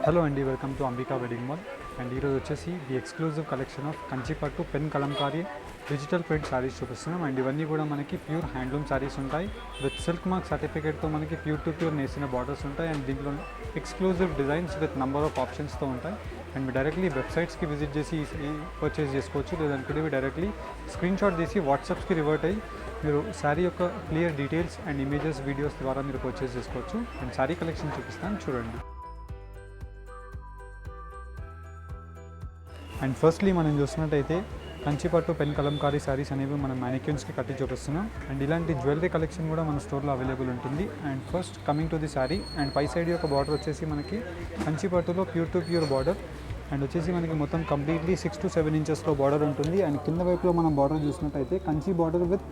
Hello అండి, welcome to Ambika wedding mall. And ఈరోజు వచ్చేసి the exclusive collection of Kanchipattu pen Kalamkari digital print saris చూపిస్తున్నాం. And ఇవన్నీ కూడా మనకి ప్యూర్ హ్యాండ్లూమ్ శారీస్ ఉంటాయి విత్ సిల్క్ మార్క్ సర్టిఫికేట్తో మనకి ప్యూర్ టు ప్యూర్ నేసిన బార్డర్స్ ఉంటాయి. అండ్ దీంట్లో exclusive designs with number of ఆప్షన్స్తో ఉంటాయి. అండ్ మీరు డైరెక్ట్లీ వెబ్సైట్స్కి విజిట్ చేసి పర్చేస్ చేసుకోవచ్చు, లేదనుకుంటే మీరు డైరెక్ట్లీ స్క్రీన్ షాట్ తీసి వాట్సాప్స్కి రివర్ట్ అయ్యి మీరు శారీ యొక్క clear details and images videos ద్వారా మీరు పర్చేస్ చేసుకోవచ్చు. అండ్ శారీ కలెక్షన్ చూపిస్తాను, చూడండి. అండ్ ఫస్ట్లీ మనం చూసినట్టయితే కంచిపట్టు పెన్ కలంకారీ శారీస్ అనేవి మనం మ్యానిక్యూన్స్కి కట్టి చూపిస్తున్నాం. అండ్ ఇలాంటి జ్యువెలరీ కలెక్షన్ కూడా మన స్టోర్లో అవైలబుల్ ఉంటుంది. And first coming to the sari, and పై సైడ్ యొక్క బార్డర్ వచ్చేసి మనకి కంచిపట్టులో pure to pure border. And వచ్చేసి మనకి మొత్తం కంప్లీట్లీ 6 to 7 ఇంచెస్లో బార్డర్ ఉంటుంది. అండ్ కింద వైపులో మనం బార్డర్ చూసినట్టయితే కంచి బార్డర్ విత్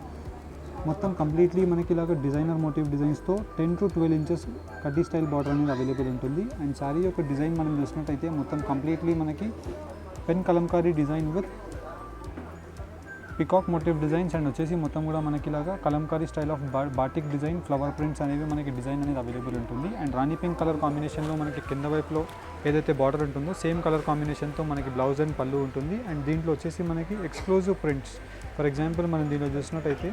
మొత్తం కంప్లీట్లీ మనకి ఇలాగ డిజైనర్ మోటివ్ డిజైన్స్తో 10 to 12 ఇంచెస్ కడ్డీ స్టైల్ బార్డర్ అనేది అవైలబుల్ ఉంటుంది. అండ్ శారీ యొక్క డిజైన్ మనం చూసినట్టయితే మొత్తం కంప్లీట్లీ మనకి pen Kalamkari design with peacock motif designs. And వచ్చేసి మొత్తం కూడా మనకి ఇలాగా Kalamkari style of batik design, flower prints అనేవి మనకి డిజైన్ అనేది అవైలబుల్ ఉంటుంది. అండ్ రాణి పింక్ కలర్ కాంబినేషన్లో మనకి కింద వైపులో ఏదైతే బార్డర్ ఉంటుందో సేమ్ కలర్ కాంబినేషన్తో మనకి బ్లౌజ్ అండ్ పళ్ళు ఉంటుంది. అండ్ దీంట్లో వచ్చేసి మనకి ఎక్స్క్లూజివ్ ప్రింట్స్, ఫర్ ఎగ్జాంపుల్ మనం దీనిలో చూసినట్టయితే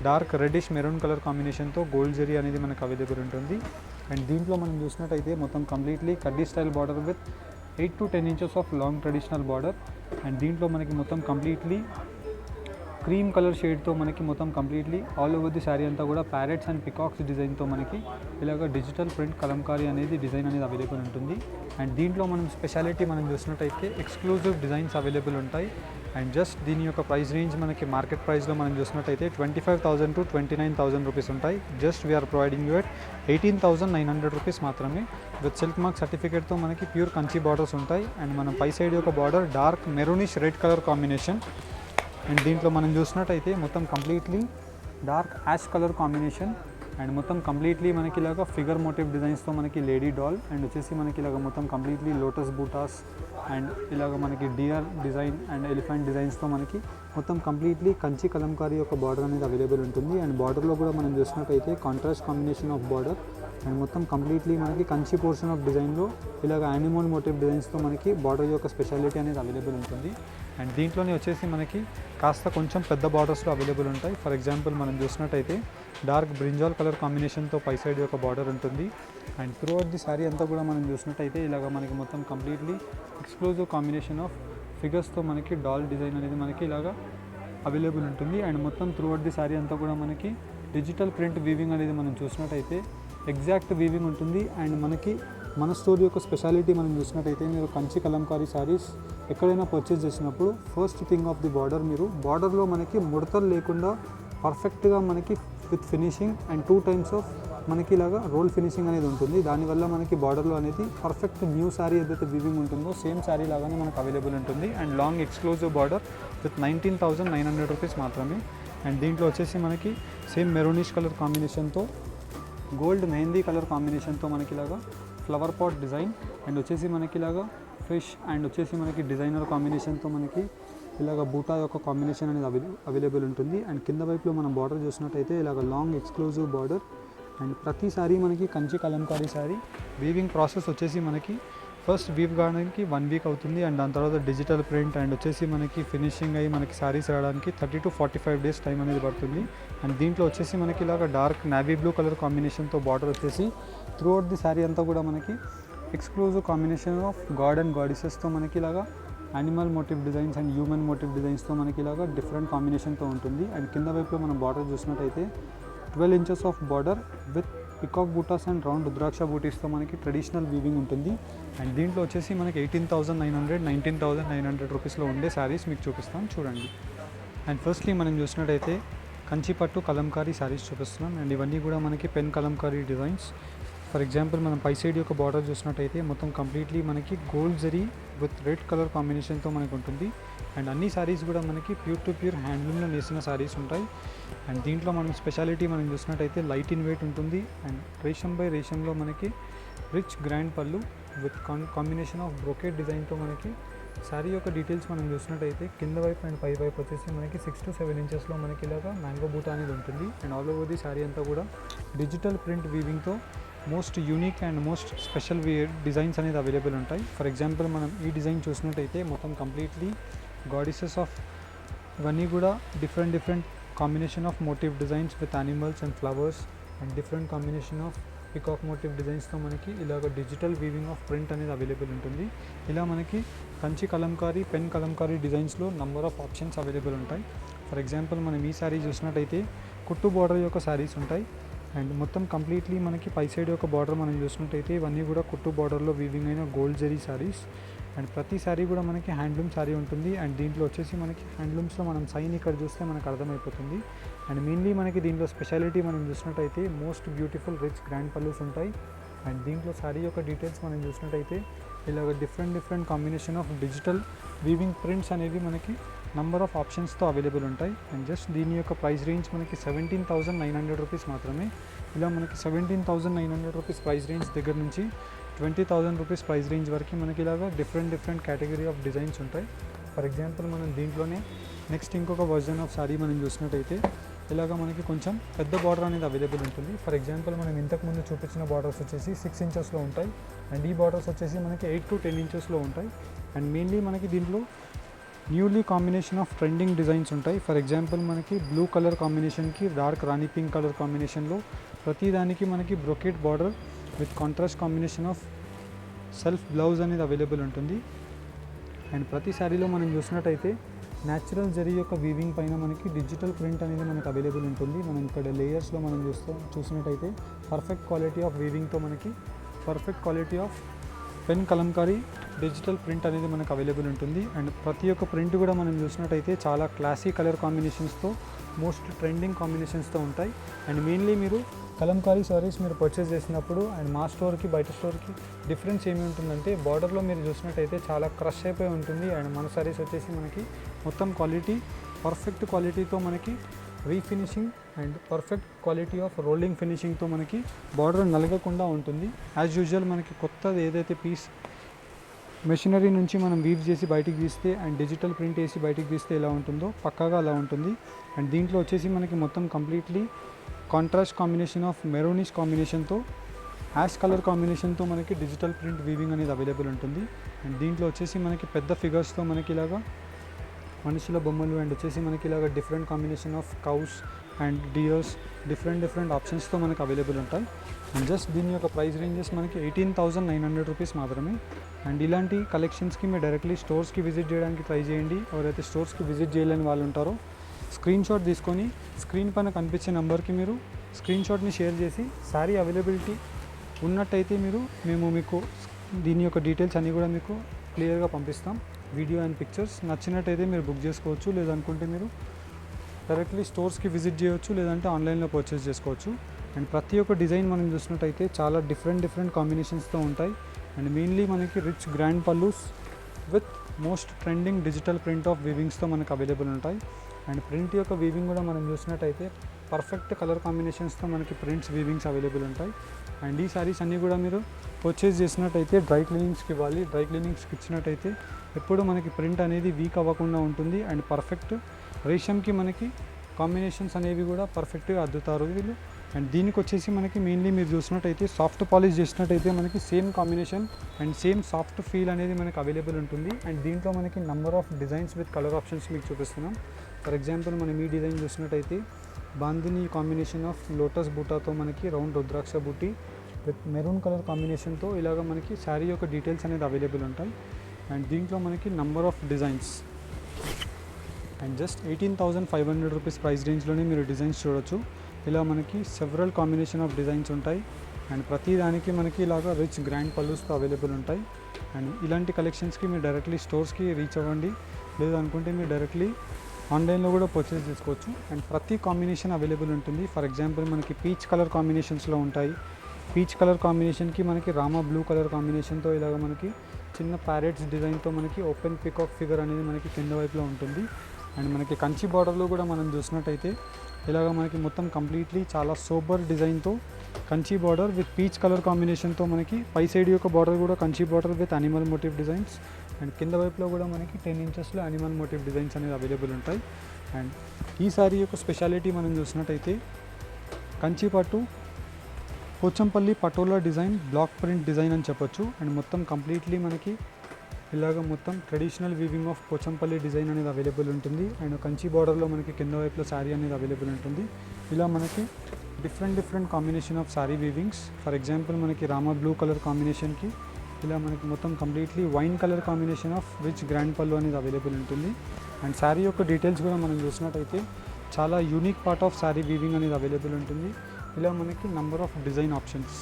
డార్క్ రెడ్డిష్ మెరూన్ కలర్ కాంబినేషన్తో గోల్డ్ జరీ అనేది మనకు అవైలబుల్ ఉంటుంది. అండ్ దీంట్లో మనం చూసినట్టయితే మొత్తం కంప్లీట్లీ కడ్డీ style border with 8 to 10 inches of long traditional border. And దీంట్లో మనకి మొత్తం కంప్లీట్లీ క్రీమ్ కలర్ షేడ్తో మనకి మొత్తం completely all over the sari అంతా కూడా ప్యారెట్స్ అండ్ పికాక్స్ డిజైన్తో మనకి ఇలాగ డిజిటల్ ప్రింట్ కలంకారీ అనేది డిజైన్ అనేది అవైలబుల్ ఉంటుంది. అండ్ దీంట్లో మనం స్పెషాలిటీ మనం చూసినట్టయితే ఎక్స్క్లూజివ్ డిజైన్స్ అవైలబుల్ ఉంటాయి. అండ్ జస్ట్ దీని యొక్క ప్రైస్ రేంజ్ మనకి మార్కెట్ ప్రైస్లో మనం చూసినట్టయితే 25,000 to 29,000 రూపీస్ ఉంటాయి. Just we are providing you at 18,900 rupees మాత్రమే విత్ సిల్క్ మార్క్ సర్టిఫికేట్తో మనకి ప్యూర్ కంచి బార్డర్స్ ఉంటాయి. అండ్ మనం పై సైడ్ యొక్క border dark maroonish red colour combination. And దీంట్లో మనం చూసినట్టయితే మొత్తం completely dark ash colour combination. And మొత్తం కంప్లీట్లీ మనకి ఇలాగ ఫిగర్ మోటివ్ డిజైన్స్తో మనకి లేడీ డాల్. అండ్ వచ్చేసి మనకి ఇలాగ మొత్తం కంప్లీట్లీ లోటస్ బూటాస్ అండ్ ఇలాగ మనకి డియర్ డిజైన్ అండ్ ఎలిఫెంట్ డిజైన్స్తో మనకి మొత్తం కంప్లీట్లీ కంచి కలంకారీ యొక్క బార్డర్ అనేది అవైలబుల్ ఉంటుంది. అండ్ బార్డర్లో కూడా మనం చూసినట్టయితే contrast combination of border. And మొత్తం కంప్లీట్లీ మనకి కంచి పోర్షన్ ఆఫ్ డిజైన్లో ఇలాగ యానిమల్ మోటివ్ డిజైన్స్తో మనకి బార్డర్ యొక్క స్పెషాలిటీ అనేది అవైలబుల్ ఉంటుంది. అండ్ దీంట్లోనే వచ్చేసి మనకి కాస్త కొంచెం పెద్ద బార్డర్స్లో అవైలబుల్ ఉంటాయి. ఫర్ ఎగ్జాంపుల్ మనం చూసినట్టయితే డార్క్ బ్రింజాల్ కలర్ కాంబినేషన్తో పై సైడ్ యొక్క బార్డర్ ఉంటుంది. And through out the sari అంతా కూడా మనం చూసినట్టయితే ఇలాగ మనకి మొత్తం కంప్లీట్లీ ఎక్స్క్లూజివ్ కాంబినేషన్ ఆఫ్ ఫిగర్స్తో మనకి డాల్ డిజైన్ అనేది మనకి ఇలాగా అవైలబుల్ ఉంటుంది. అండ్ మొత్తం త్రూ అవుట్ ది శారీ అంతా కూడా మనకి డిజిటల్ ప్రింట్ వీవింగ్ అనేది మనం చూసినట్టయితే ఎగ్జాక్ట్ వీవింగ్ ఉంటుంది. అండ్ మనకి మన స్టోర్ యొక్క స్పెషాలిటీ మనం చూసినట్టయితే మీరు కంచి కలంకారీ శారీస్ ఎక్కడైనా పర్చేస్ చేసినప్పుడు first thing of the border, మీరు బార్డర్లో మనకి ముడతలు లేకుండా పర్ఫెక్ట్గా మనకి with finishing and 2 times of మనకి ఇలాగా రోల్ ఫినిషింగ్ అనేది ఉంటుంది. దానివల్ల మనకి బార్డర్లో అనేది పర్ఫెక్ట్ న్యూ శారీ ఏదైతే వీవింగ్ ఉంటుందో సేమ్ శారీ లాగానే మనకు అవైలబుల్ ఉంటుంది. And long exclusive border with 19,900 rupees మాత్రమే. అండ్ దీంట్లో వచ్చేసి మనకి సేమ్ మెరూనిష్ కలర్ కాంబినేషన్తో గోల్డ్ మెహందీ కలర్ కాంబినేషన్తో మనకి ఇలాగా ఫ్లవర్ పాట్ డిజైన్. అండ్ వచ్చేసి మనకి ఇలాగా ఫిష్ అండ్ వచ్చేసి మనకి డిజైనర్ కాంబినేషన్తో మనకి ఇలాగ బూటా యొక్క కాంబినేషన్ అనేది అవైలబుల్ ఉంటుంది. అండ్ కింద వైపులో మనం బార్డర్ చూసినట్టయితే ఇలాగ లాంగ్ ఎక్స్క్లూజివ్ బార్డర్. అండ్ ప్రతి సారీ మనకి కంచి కలంకారీ శారీ వీవింగ్ ప్రాసెస్ వచ్చేసి మనకి ఫస్ట్ వీవ్ కావడానికి 1 week అవుతుంది. అండ్ దాని తర్వాత డిజిటల్ ప్రింట్ అండ్ వచ్చేసి మనకి ఫినిషింగ్ అయ్యి మనకి శారీస్ రావడానికి 30 to 45 days టైం అనేది పడుతుంది. అండ్ దీంట్లో వచ్చేసి మనకి ఇలాగ డార్క్ నావీ బ్లూ కలర్ కాంబినేషన్తో బార్డర్ వచ్చేసి త్రూ అవుట్ ది శారీ అంతా కూడా మనకి exclusive combination of God and గాడెసెస్తో మనకి ఇలాగా animal motive designs and human motive డిజైన్స్తో మనకి ఇలాగా డిఫరెంట్ కాంబినేషన్తో ఉంటుంది. అండ్ కింద వైపులో మనం బార్డర్ చూసినట్టయితే 12 inches of border with peacock butas and round rudraksha బూటీస్తో మనకి ట్రెడిషనల్ వీవింగ్ ఉంటుంది. అండ్ దీంట్లో వచ్చేసి మనకి 18,900, 19,900 రూపీస్లో ఉండే శారీస్ మీకు చూపిస్తాం, చూడండి. అండ్ ఫస్ట్లీ మనం చూసినట్టయితే కంచిపట్టు కలంకారీ శారీస్ చూపిస్తున్నాం. అండ్ ఇవన్నీ కూడా మనకి pen Kalamkari designs. For example మనం పై సైడ్ యొక్క బార్డర్ చూసినట్టయితే మొత్తం కంప్లీట్లీ మనకి gold zari with red colour కాంబినేషన్తో మనకు ఉంటుంది. అండ్ అన్ని శారీస్ కూడా మనకి ప్యూర్ టు ప్యూర్ హ్యాండ్లూమ్లో నేసిన శారీస్ ఉంటాయి. అండ్ దీంట్లో మనం స్పెషాలిటీ మనం చూసినట్టయితే లైట్ ఇన్ వెయిట్ ఉంటుంది. అండ్ రేషం బై రేషంలో మనకి rich grand pallu with combination of brocade డిజైన్తో మనకి శారీ యొక్క డీటెయిల్స్ మనం చూసినట్టయితే కింద వైపు అండ్ పై వైపు వచ్చేసి మనకి 6 to 7 ఇంచెస్లో మనకి ఇలాగా మ్యాంగో బూటా అనేది ఉంటుంది. And all over the sari అంతా కూడా డిజిటల్ ప్రింట్ వీవింగ్తో most unique and most special designs అనేది అవైలబుల్ ఉంటాయి. ఫర్ ఎగ్జాంపుల్ మనం ఈ డిజైన్ చూసినట్టయితే మొత్తం కంప్లీట్లీ గాడెసెస్ ఆఫ్ ఇవన్నీ కూడా different combination of motive designs with animals and flowers and different combination of peacock motive డిజైన్స్తో మనకి ఇలాగ డిజిటల్ వీవింగ్ ఆఫ్ ప్రింట్ అనేది అవైలబుల్ ఉంటుంది. ఇలా మనకి కంచి కలంకారీ, పెన్ కలంకారీ డిజైన్స్లో నంబర్ ఆఫ్ ఆప్షన్స్ అవైలబుల్ ఉంటాయి. ఫర్ ఎగ్జాంపుల్ మనం ఈ శారీ చూసినట్టయితే కుట్టు బార్డర్ యొక్క శారీస్ ఉంటాయి. అండ్ మొత్తం కంప్లీట్లీ మనకి పై సైడ్ యొక్క బార్డర్ మనం చూసినట్టయితే ఇవన్నీ కూడా కుట్టు బార్డర్లో వీవింగ్ అయిన గోల్డ్ జరీ శారీస్. అండ్ ప్రతి శారీ కూడా మనకి హ్యాండ్లూమ్ శారీ ఉంటుంది. అండ్ దీంట్లో వచ్చేసి మనకి హ్యాండ్లూమ్స్లో మనం సైన్ ఇక్కడ చూస్తే మనకు అర్థమైపోతుంది. అండ్ మెయిన్లీ మనకి దీంట్లో స్పెషాలిటీ మనం చూసినట్టయితే most beautiful rich grand pallus ఉంటాయి. అండ్ దీంట్లో శారీ యొక్క డీటెయిల్స్ మనం చూసినట్టయితే ఇలాగ different combination of digital weaving prints అనేవి మనకి నంబర్ ఆఫ్ ఆప్షన్స్తో అవైలబుల్ ఉంటాయి. అండ్ జస్ట్ దీని యొక్క ప్రైస్ రేంజ్ మనకి 17,900 రూపీస్ మాత్రమే. ఇలా మనకి 17,900 రూపీస్ ప్రైస్ రేంజ్ దగ్గర నుంచి 20,000 రూపీస్ ప్రైస్ రేంజ్ వరకు మనకి ఇలాగా డిఫరెంట్ కేటగిరీ ఆఫ్ డిజైన్స్ ఉంటాయి. ఫర్ ఎగ్జాంపుల్ మనం దీంట్లోనే నెక్స్ట్ ఇంకొక వర్జన్ ఆఫ్ శారీ మనం చూసినట్టయితే ఇలాగ మనకి కొంచెం పెద్ద బార్డర్ అనేది అవైలబుల్ ఉంటుంది. ఫర్ ఎగ్జాంపుల్ మనం ఇంతకుముందు చూపించిన బార్డర్స్ వచ్చేసి 6 ఇంచెస్లో ఉంటాయి. అండ్ ఈ బార్డర్స్ వచ్చేసి మనకి 8 to 10 ఇంచెస్లో ఉంటాయి. అండ్ మెయిన్లీ మనకి దీంట్లో newly combination of trending designs ఉంటాయి. ఫర్ ఎగ్జాంపుల్ మనకి బ్లూ కలర్ కాంబినేషన్కి డార్క్ రాణి పింక్ కలర్ కాంబినేషన్లో ప్రతిదానికి మనకి brocade border with contrast combination of self blouse అనేది అవైలబుల్ ఉంటుంది. అండ్ ప్రతి శారీలో మనం చూసినట్టయితే న్యాచురల్ జరీ యొక్క వీవింగ్ పైన మనకి డిజిటల్ ప్రింట్ అనేది మనకు అవైలబుల్ ఉంటుంది. మనం ఇక్కడ లేయర్స్లో మనం చూసినట్టయితే పర్ఫెక్ట్ క్వాలిటీ ఆఫ్ వీవింగ్తో మనకి perfect quality of pen Kalamkari digital print అనేది మనకు అవైలబుల్ ఉంటుంది. అండ్ ప్రతి ఒక్క ప్రింట్ కూడా మనం చూసినట్టయితే చాలా క్లాసీ కలర్ కాంబినేషన్స్తో మోస్ట్ ట్రెండింగ్ కాంబినేషన్స్తో ఉంటాయి. అండ్ మెయిన్లీ మీరు కలంకారీ సారీస్ మీరు పర్చేస్ చేసినప్పుడు అండ్ మా స్టోర్కి బయట స్టోర్కి డిఫరెన్స్ ఏమి ఉంటుందంటే బార్డర్లో మీరు చూసినట్టయితే చాలా క్రష్ అయిపోయి ఉంటుంది. అండ్ మన సారీస్ వచ్చేసి మనకి మొత్తం క్వాలిటీ పర్ఫెక్ట్ క్వాలిటీతో మనకి refinishing and perfect quality of rolling ఫినిషింగ్తో మనకి బార్డర్ నలగకుండా ఉంటుంది. యాజ్ యూజువల్ మనకి కొత్తది ఏదైతే పీస్ మెషినరీ నుంచి మనం వీవ్ చేసి బయటికి తీస్తే అండ్ డిజిటల్ ప్రింట్ వేసి బయటికి తీస్తే ఎలా ఉంటుందో పక్కాగా అలా ఉంటుంది. అండ్ దీంట్లో వచ్చేసి మనకి మొత్తం completely contrast combination of maroonish కాంబినేషన్తో యాష్ కలర్ కాంబినేషన్తో మనకి డిజిటల్ ప్రింట్ వీవింగ్ అనేది అవైలబుల్ ఉంటుంది. అండ్ దీంట్లో వచ్చేసి మనకి పెద్ద ఫిగర్స్తో మనకి ఇలాగా మనుషుల బొమ్మలు అండ్ వచ్చేసి మనకి ఇలాగ different combination of cows and deers different ఆప్షన్స్తో మనకి అవైలబుల్ ఉంటాయి. అండ్ జస్ట్ దీని యొక్క ప్రైస్ రేంజెస్ మనకి 18,900 రూపీస్ మాత్రమే. అండ్ ఇలాంటి కలెక్షన్స్కి మీరు డైరెక్ట్లీ స్టోర్స్కి విజిట్ చేయడానికి ట్రై చేయండి. ఎవరైతే స్టోర్స్కి విజిట్ చేయలేని వాళ్ళు ఉంటారో స్క్రీన్ షాట్ తీసుకొని స్క్రీన్ పైన కనిపించే నెంబర్కి మీరు స్క్రీన్ షాట్ని షేర్ చేసి శారీ అవైలబిలిటీ ఉన్నట్టయితే మేము మీకు దీని యొక్క డీటెయిల్స్ అన్నీ కూడా మీకు క్లియర్గా పంపిస్తాం. వీడియో అండ్ పిక్చర్స్ నచ్చినట్టయితే మీరు బుక్ చేసుకోవచ్చు. లేదనుకుంటే మీరు డైరెక్ట్లీ స్టోర్స్కి విజిట్ చేయవచ్చు, లేదంటే ఆన్లైన్లో పర్చేస్ చేసుకోవచ్చు. అండ్ ప్రతి ఒక్క డిజైన్ మనం చూసినట్టయితే చాలా డిఫరెంట్ కాంబినేషన్స్తో ఉంటాయి. అండ్ మెయిన్లీ మనకి rich grand pallus with most trending digital print of వీవింగ్స్తో మనకు అవైలబుల్ ఉంటాయి. అండ్ ప్రింట్ యొక్క వీవింగ్ కూడా మనం చూసినట్టయితే పర్ఫెక్ట్ కలర్ కాంబినేషన్స్తో మనకి ప్రింట్స్ వీవింగ్స్ అవైలబుల్ ఉంటాయి. అండ్ ఈ సారీస్ అన్నీ కూడా మీరు పర్చేస్ చేసినట్టయితే డ్రై క్లీనింగ్స్కి ఇవ్వాలి. డ్రై క్లీనింగ్స్కి ఇచ్చినట్టయితే ఎప్పుడు మనకి ప్రింట్ అనేది వీక్ అవ్వకుండా ఉంటుంది. అండ్ పర్ఫెక్ట్ రేషంకి మనకి కాంబినేషన్స్ అనేవి కూడా పర్ఫెక్ట్గా అద్దుతారు వీళ్ళు. అండ్ దీనికి వచ్చేసి మనకి మెయిన్లీ మీరు చూసినట్టయితే సాఫ్ట్ పాలిష్ చేసినట్టయితే మనకి same combination and same soft feel అనేది మనకి అవైలబుల్ ఉంటుంది. అండ్ దీంట్లో మనకి number of designs with colour options మీకు చూపిస్తున్నాం. ఫర్ ఎగ్జాంపుల్ మనం ఈ డిజైన్ చూసినట్టయితే బాందిని కాంబినేషన్ ఆఫ్ లోటస్ బూటాతో మనకి round rudraksha buti with maroon colour కాంబినేషన్తో ఇలాగ మనకి శారీ యొక్క డీటెయిల్స్ అనేది అవైలబుల్ ఉంటాయి. అండ్ దీంట్లో మనకి number of designs and just 18,500 rupees price రేంజ్లోనే మీరు డిజైన్స్ చూడొచ్చు. ఇలా మనకి సెవరల్ కాంబినేషన్ ఆఫ్ డిజైన్స్ ఉంటాయి. అండ్ ప్రతి దానికి మనకి ఇలాగ రిచ్ గ్రాండ్ పల్లూస్తో అవైలబుల్ ఉంటాయి. అండ్ ఇలాంటి కలెక్షన్స్కి మీరు డైరెక్ట్లీ స్టోర్స్కి రీచ్ అవ్వండి. లేదనుకుంటే మీరు డైరెక్ట్లీ ఆన్లైన్లో కూడా పర్చేస్ చేసుకోవచ్చు. అండ్ ప్రతి కాంబినేషన్ అవైలబుల్ ఉంటుంది. ఫర్ ఎగ్జాంపుల్ మనకి పీచ్ కలర్ కాంబినేషన్స్లో ఉంటాయి. పీచ్ కలర్ కాంబినేషన్కి మనకి రామా బ్లూ కలర్ కాంబినేషన్తో ఇలాగ మనకి చిన్న ప్యారెట్స్ డిజైన్తో మనకి ఓపెన్ పికాక్ ఫిగర్ అనేది మనకి కింద వైపులో ఉంటుంది. అండ్ మనకి కంచి బార్డర్లో కూడా మనం చూసినట్టయితే ఇలాగ మనకి మొత్తం కంప్లీట్లీ చాలా సోబర్ డిజైన్తో Kanchi border with peach colour కాంబినేషన్తో మనకి పై సైడ్ యొక్క బార్డర్ కూడా Kanchi border with animal motive designs. And కింద వైపులో కూడా మనకి 10 ఇంచెస్లో అనిమల్ మోటివ్ డిజైన్స్ అనేది అవైలబుల్ ఉంటాయి. అండ్ ఈ సారీ యొక్క స్పెషాలిటీ మనం చూసినట్టయితే కంచి పట్టు Pochampally Patola design block print design అని చెప్పొచ్చు. అండ్ మొత్తం కంప్లీట్లీ మనకి ఇలాగ మొత్తం traditional weaving of Pochampally design అనేది అవైలబుల్ ఉంటుంది. అండ్ కంచి బార్డర్లో మనకి కింద వైపులో శారీ అనేది అవైలబుల్ ఉంటుంది. ఇలా మనకి different combination of sari weavings. For example మనకి రామా బ్లూ కలర్ కాంబినేషన్కి ఇలా మనకి మొత్తం completely wine colour combination of rich grand pallu అనేది అవైలబుల్ ఉంటుంది. అండ్ శారీ యొక్క డీటెయిల్స్ కూడా మనం చూసినట్టయితే చాలా unique part of sari weaving అనేది అవైలబుల్ ఉంటుంది. ఇలా మనకి నంబర్ ఆఫ్ డిజైన్ ఆప్షన్స్.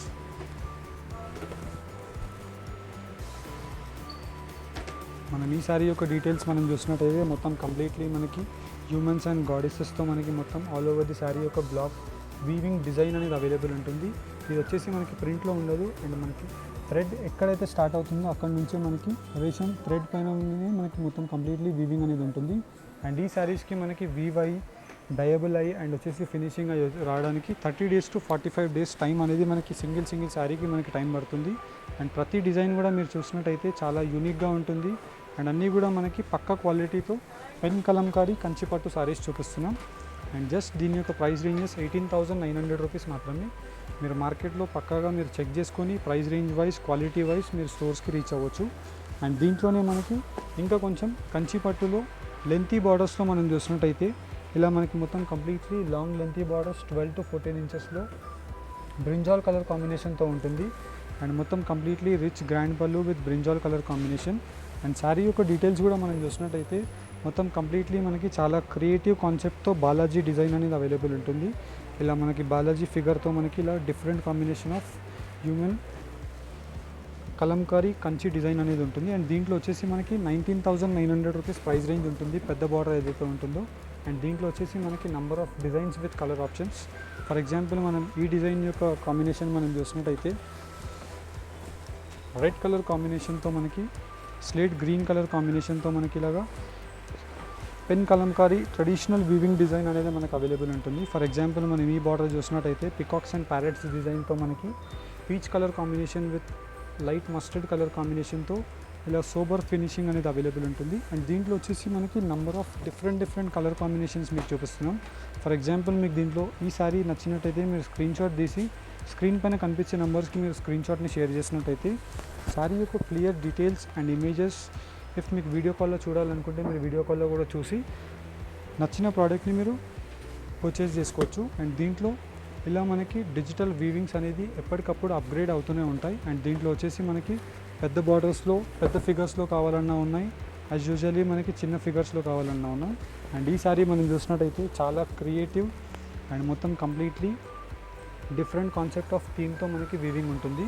మనం ఈ శారీ యొక్క డీటెయిల్స్ మనం చూసినట్టయితే మొత్తం కంప్లీట్లీ మనకి హ్యూమన్స్ అండ్ గాడెసెస్తో మనకి మొత్తం ఆల్ ఓవర్ ది శారీ యొక్క బ్లాక్ వీవింగ్ డిజైన్ అనేది అవైలబుల్ ఉంటుంది. ఇది వచ్చేసి మనకి ప్రింట్లో ఉండదు. అండ్ మనకి థ్రెడ్ ఎక్కడైతే స్టార్ట్ అవుతుందో అక్కడ నుంచే మనకి రేషం థ్రెడ్ పైన మనకి మొత్తం కంప్లీట్లీ వీవింగ్ అనేది ఉంటుంది. అండ్ ఈ శారీస్కి మనకి వీవ్ అయ్యి డయబుల్ అయ్యి అండ్ వచ్చేసి ఫినిషింగ్ అయ్యి రావడానికి 30 days to 45 days టైం అనేది మనకి సింగిల్ శారీకి మనకి టైం పడుతుంది. అండ్ ప్రతి డిజైన్ కూడా మీరు చూసినట్టయితే చాలా యూనిక్గా ఉంటుంది. అండ్ అన్నీ కూడా మనకి పక్క క్వాలిటీతో పెన్ కలంకారీ కంచిపట్టు శారీస్ చూపిస్తున్నాం. అండ్ జస్ట్ దీని యొక్క ప్రైస్ రేంజెస్ 18,900 రూపీస్ మాత్రమే. మీరు మార్కెట్లో పక్కాగా మీరు చెక్ చేసుకొని price range wise quality wise మీరు స్టోర్స్కి రీచ్ అవ్వచ్చు. అండ్ దీంట్లోనే మనకి ఇంకా కొంచెం కంచిపట్టులో లెంతీ బార్డర్స్లో మనం చూసినట్టయితే ఇలా మనకి మొత్తం completely long lengthy borders 12 to 14 ఇంచెస్లో బ్రింజాల్ కలర్ కాంబినేషన్తో ఉంటుంది. అండ్ మొత్తం completely rich grand pallu with brinjal colour combination. And sari యొక్క డీటెయిల్స్ కూడా మనం చూసినట్టయితే మొత్తం కంప్లీట్లీ మనకి చాలా క్రియేటివ్ కాన్సెప్ట్తో బాలాజీ డిజైన్ అనేది అవైలబుల్ ఉంటుంది. ఇలా మనకి బాలాజీ ఫిగర్తో మనకి ఇలా different combination of human Kalamkari Kanchi design అనేది ఉంటుంది. అండ్ దీంట్లో వచ్చేసి మనకి 19,900 రూపీస్ ప్రైస్ రేంజ్ ఉంటుంది పెద్ద బార్డర్ ఏదైతే ఉంటుందో. అండ్ దీంట్లో వచ్చేసి మనకి number of designs with colour options. For example మనం ఈ డిజైన్ యొక్క కాంబినేషన్ మనం చూసినట్టయితే రెడ్ కలర్ కాంబినేషన్తో మనకి స్లేట్ గ్రీన్ కలర్ కాంబినేషన్తో మనకి ఇలాగా pen Kalamkari traditional weaving design అనేది మనకు అవైలబుల్ ఉంటుంది. ఫర్ ఎగ్జాంపుల్ మనం ఈ బార్డర్ చూసినట్టయితే పికాక్స్ అండ్ ప్యారెట్స్ డిజైన్తో మనకి peach colour combination with light mustard colour కాంబినేషన్తో ఇలా సోబర్ ఫినిషింగ్ అనేది అవైలబుల్ ఉంటుంది. అండ్ దీంట్లో వచ్చేసి మనకి number of different colour combinations మీకు చూపిస్తున్నాం. ఫర్ ఎగ్జాంపుల్ మీకు దీంట్లో ఈ సారీ నచ్చినట్టయితే మీరు స్క్రీన్ షాట్ తీసి స్క్రీన్ పైన కనిపించే నెంబర్స్కి మీరు స్క్రీన్ షాట్ని షేర్ చేసినట్టయితే సారీ యొక్క clear details and images if మీకు వీడియో కాల్లో చూడాలనుకుంటే మీరు వీడియో కాల్లో కూడా చూసి నచ్చిన ప్రోడక్ట్ని మీరు పర్చేస్ చేసుకోవచ్చు. అండ్ దీంట్లో ఇలా మనకి డిజిటల్ వీవింగ్స్ అనేది ఎప్పటికప్పుడు అప్గ్రేడ్ అవుతూనే ఉంటాయి. అండ్ దీంట్లో వచ్చేసి మనకి పెద్ద బార్డర్స్లో పెద్ద ఫిగర్స్లో కావాలన్నా ఉన్నాయి, యాజ్ యూజువల్లీ మనకి చిన్న ఫిగర్స్లో కావాలన్నా ఉన్నాయి. అండ్ ఈ సారీ మనం చూసినట్టయితే చాలా క్రియేటివ్ అండ్ మొత్తం కంప్లీట్లీ డిఫరెంట్ కాన్సెప్ట్ ఆఫ్ థీమ్తో మనకి వీవింగ్ ఉంటుంది.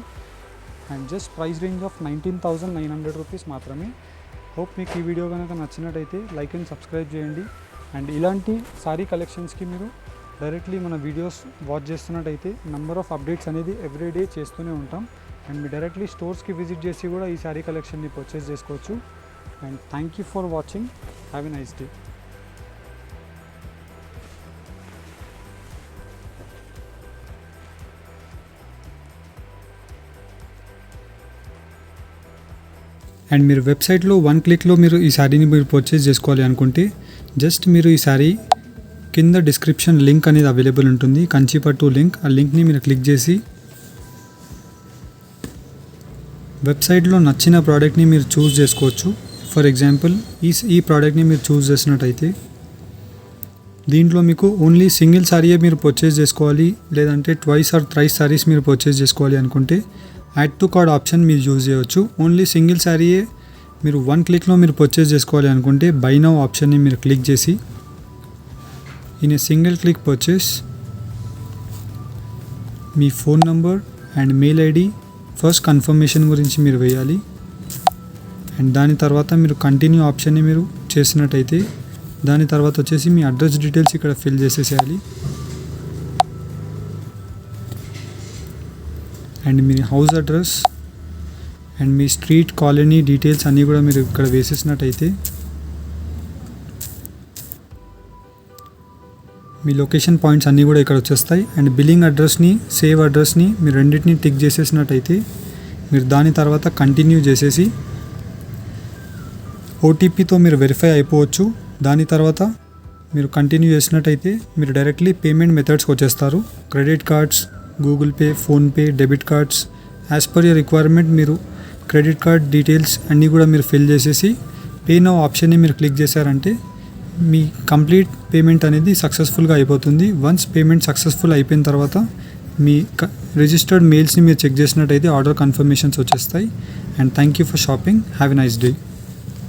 And just price range of 19,900 rupees మాత్రమే. హోప్ మీకు ఈ వీడియో కనుక నచ్చినట్టయితే లైక్ అండ్ సబ్స్క్రైబ్ చేయండి. అండ్ ఇలాంటి సారీ కలెక్షన్స్కి మీరు డైరెక్ట్లీ మన వీడియోస్ వాచ్ చేస్తున్నట్టయితే నెంబర్ ఆఫ్ అప్డేట్స్ అనేది ఎవ్రీడే చేస్తూనే ఉంటాం. అండ్ మీరు డైరెక్ట్లీ స్టోర్స్కి విజిట్ చేసి కూడా ఈ సారీ కలెక్షన్ని పర్చేస్ చేసుకోవచ్చు. And thank you for watching. Have a nice day. And మీరు వెబ్సైట్లో 1 క్లిక్లో మీరు ఈ శారీని మీరు పర్చేస్ చేసుకోవాలి అనుకుంటే జస్ట్ మీరు ఈ శారీ కింద డిస్క్రిప్షన్ లింక్ అనేది అవైలబుల్ ఉంటుంది, కంచిపట్టు లింక్. ఆ లింక్ని మీరు క్లిక్ చేసి వెబ్సైట్లో నచ్చిన ప్రోడక్ట్ని మీరు చూస్ చేసుకోవచ్చు. ఫర్ ఎగ్జాంపుల్ ఈ ప్రోడక్ట్ని మీరు చూస్ చేసినట్టయితే దీంట్లో మీకు ఓన్లీ సింగిల్ శారీయే మీరు పర్చేస్ చేసుకోవాలి, లేదంటే ట్వైస్ ఆర్ థ్రైస్ శారీస్ మీరు పర్చేస్ చేసుకోవాలి అనుకుంటే యాడ్ టు కార్డ్ ఆప్షన్ మీరు యూజ్ చేయవచ్చు. ఓన్లీ సింగిల్ శారీయే మీరు 1 క్లిక్లో మీరు పర్చేస్ చేసుకోవాలి అనుకుంటే బై నౌ ఆప్షన్ని మీరు క్లిక్ చేసి in a single click purchase me phone number and mail ID first confirmation గురించి మీరు వేయాలి. అండ్ దాని తర్వాత మీరు కంటిన్యూ ఆప్షన్ని మీరు చేసినట్టయితే దాని తర్వాత వచ్చేసి మీ అడ్రస్ డీటెయిల్స్ ఇక్కడ ఫిల్ చేసేసేయాలి. అండ్ మీ హౌస్ అడ్రస్ అండ్ మీ స్ట్రీట్ కాలనీ డీటెయిల్స్ అన్నీ కూడా మీరు ఇక్కడ వేసేసినట్టయితే మీ లొకేషన్ పాయింట్స్ అన్నీ కూడా ఇక్కడ వచ్చేస్తాయి. అండ్ బిల్లింగ్ అడ్రస్ని సేవ్ అడ్రస్ని మీరు రెండింటిని టిక్ చేసేసినట్టయితే మీరు దాని తర్వాత కంటిన్యూ చేసేసి ఓటీపీతో మీరు వెరిఫై అయిపోవచ్చు. దాని తర్వాత మీరు కంటిన్యూ చేసినట్టయితే మీరు డైరెక్ట్లీ పేమెంట్ మెథడ్స్కి వచ్చేస్తారు. Credit cards, Google Pay, PhonePe, debit cards as per your requirement మీరు క్రెడిట్ కార్డ్ డీటెయిల్స్ అన్నీ కూడా మీరు ఫిల్ చేసేసి పే నౌ ఆప్షన్ని మీరు క్లిక్ చేశారంటే మీ కంప్లీట్ పేమెంట్ అనేది సక్సెస్ఫుల్గా అయిపోతుంది. వన్స్ పేమెంట్ సక్సెస్ఫుల్ అయిపోయిన తర్వాత మీ రిజిస్టర్డ్ మెయిల్స్ని మీరు చెక్ చేసినట్టయితే ఆర్డర్ కన్ఫర్మేషన్స్ వచ్చేస్తాయి. And thank you for shopping. Have a nice day.